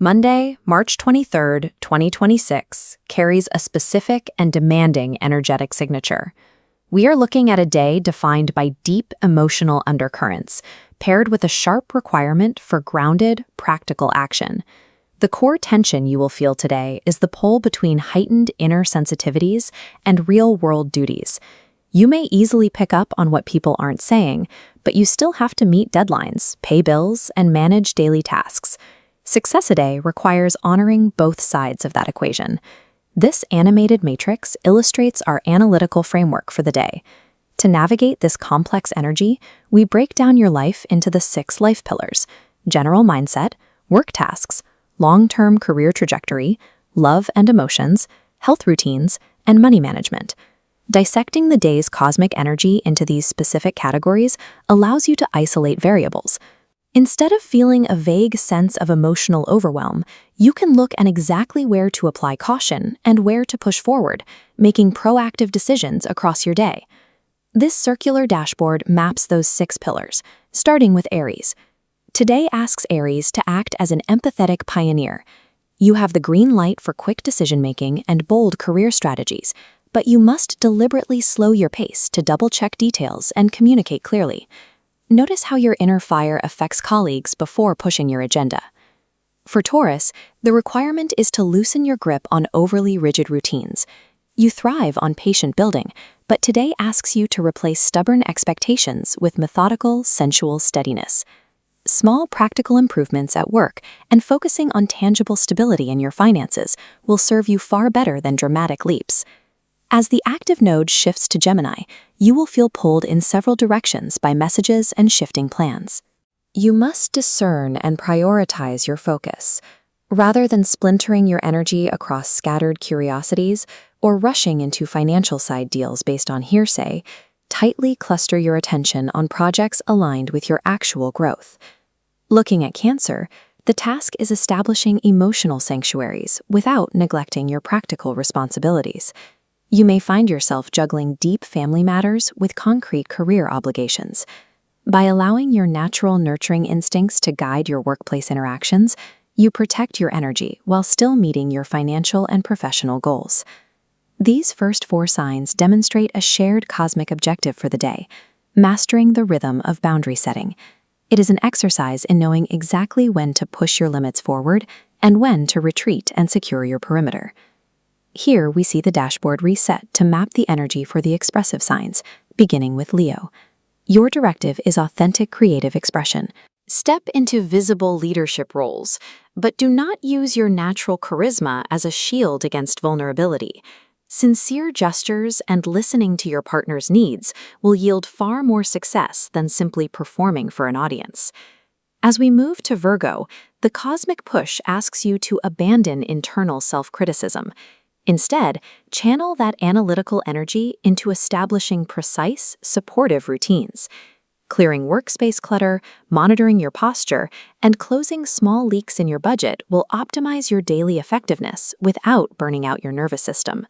Monday, March 23rd, 2026, carries a specific and demanding energetic signature. We are looking at a day defined by deep emotional undercurrents, paired with a sharp requirement for grounded, practical action. The core tension you will feel today is the pull between heightened inner sensitivities and real-world duties. You may easily pick up on what people aren't saying, but you still have to meet deadlines, pay bills, and manage daily tasks. Success a day requires honoring both sides of that equation. This animated matrix illustrates our analytical framework for the day. To navigate this complex energy, we break down your life into the 6 life pillars: general mindset, work tasks, long-term career trajectory, love and emotions, health routines, and money management. Dissecting the day's cosmic energy into these specific categories allows you to isolate variables. Instead of feeling a vague sense of emotional overwhelm, you can look at exactly where to apply caution and where to push forward, making proactive decisions across your day. This circular dashboard maps those 6 pillars, starting with Aries. Today asks Aries to act as an empathetic pioneer. You have the green light for quick decision-making and bold career strategies, but you must deliberately slow your pace to double-check details and communicate clearly. Notice how your inner fire affects colleagues before pushing your agenda. For Taurus, the requirement is to loosen your grip on overly rigid routines. You thrive on patient building, but today asks you to replace stubborn expectations with methodical, sensual steadiness. Small practical improvements at work and focusing on tangible stability in your finances will serve you far better than dramatic leaps. As the active node shifts to Gemini, you will feel pulled in several directions by messages and shifting plans. You must discern and prioritize your focus. Rather than splintering your energy across scattered curiosities or rushing into financial side deals based on hearsay, tightly cluster your attention on projects aligned with your actual growth. Looking at Cancer, the task is establishing emotional sanctuaries without neglecting your practical responsibilities. You may find yourself juggling deep family matters with concrete career obligations. By allowing your natural nurturing instincts to guide your workplace interactions, you protect your energy while still meeting your financial and professional goals. These first 4 signs demonstrate a shared cosmic objective for the day: mastering the rhythm of boundary setting. It is an exercise in knowing exactly when to push your limits forward and when to retreat and secure your perimeter. Here we see the dashboard reset to map the energy for the expressive signs, beginning with Leo. Your directive is authentic creative expression. Step into visible leadership roles, but do not use your natural charisma as a shield against vulnerability. Sincere gestures and listening to your partner's needs will yield far more success than simply performing for an audience. As we move to Virgo, the cosmic push asks you to abandon internal self-criticism. Instead, channel that analytical energy into establishing precise, supportive routines. Clearing workspace clutter, monitoring your posture, and closing small leaks in your budget will optimize your daily effectiveness without burning out your nervous system.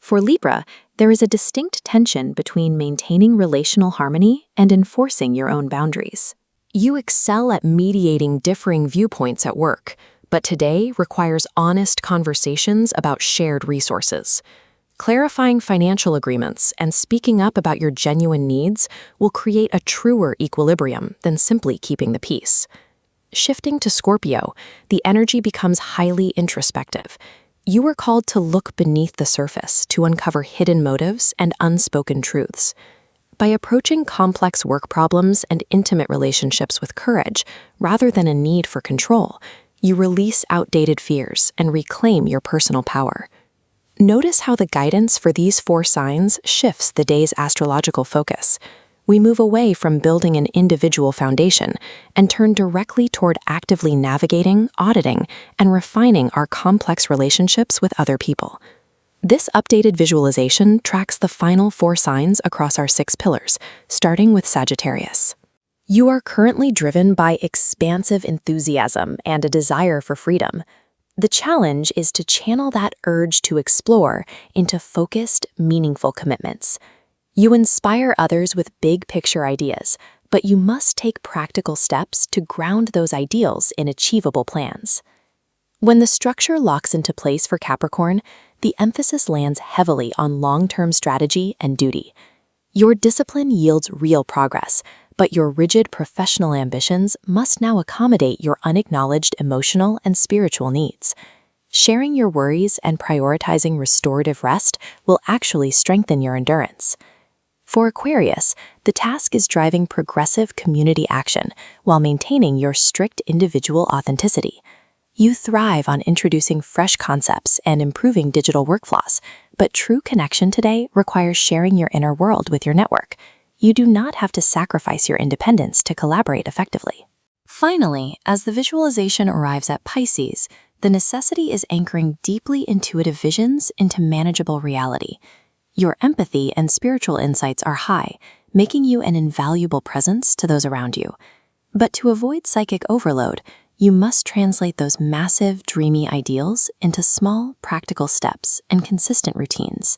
For Libra, there is a distinct tension between maintaining relational harmony and enforcing your own boundaries. You excel at mediating differing viewpoints at work, but today requires honest conversations about shared resources. Clarifying financial agreements and speaking up about your genuine needs will create a truer equilibrium than simply keeping the peace. Shifting to Scorpio, the energy becomes highly introspective. You are called to look beneath the surface to uncover hidden motives and unspoken truths. By approaching complex work problems and intimate relationships with courage, rather than a need for control, you release outdated fears and reclaim your personal power. Notice how the guidance for these 4 signs shifts the day's astrological focus. We move away from building an individual foundation and turn directly toward actively navigating, auditing, and refining our complex relationships with other people. This updated visualization tracks the final 4 signs across our 6 pillars, starting with Sagittarius. You are currently driven by expansive enthusiasm and a desire for freedom. The challenge is to channel that urge to explore into focused, meaningful commitments. You inspire others with big-picture ideas, but you must take practical steps to ground those ideals in achievable plans. When the structure locks into place for Capricorn, the emphasis lands heavily on long-term strategy and duty. Your discipline yields real progress, but your rigid professional ambitions must now accommodate your unacknowledged emotional and spiritual needs. Sharing your worries and prioritizing restorative rest will actually strengthen your endurance. For Aquarius, the task is driving progressive community action while maintaining your strict individual authenticity. You thrive on introducing fresh concepts and improving digital workflows, but true connection today requires sharing your inner world with your network. You do not have to sacrifice your independence to collaborate effectively. Finally, as the visualization arrives at Pisces, the necessity is anchoring deeply intuitive visions into manageable reality. Your empathy and spiritual insights are high, making you an invaluable presence to those around you. But to avoid psychic overload, you must translate those massive, dreamy ideals into small, practical steps and consistent routines.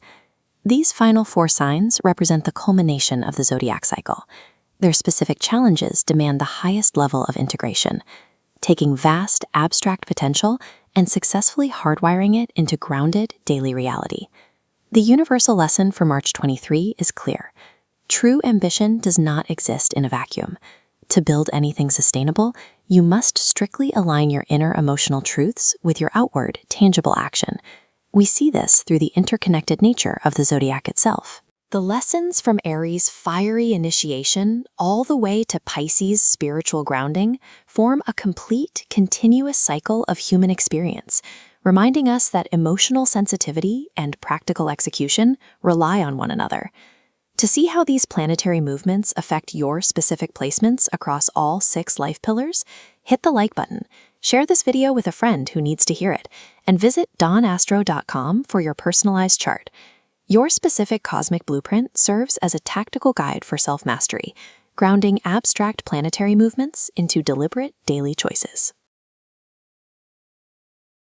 These final 4 signs represent the culmination of the zodiac cycle. Their specific challenges demand the highest level of integration, taking vast, abstract potential and successfully hardwiring it into grounded, daily reality. The universal lesson for March 23 is clear. True ambition does not exist in a vacuum. To build anything sustainable, you must strictly align your inner emotional truths with your outward, tangible action. We see this through the interconnected nature of the zodiac itself. The lessons from Aries' fiery initiation all the way to Pisces' spiritual grounding form a complete, continuous cycle of human experience, reminding us that emotional sensitivity and practical execution rely on one another. To see how these planetary movements affect your specific placements across all 6 life pillars, hit the like button, share this video with a friend who needs to hear it, and visit dawnastro.com for your personalized chart. Your specific cosmic blueprint serves as a tactical guide for self-mastery, grounding abstract planetary movements into deliberate daily choices.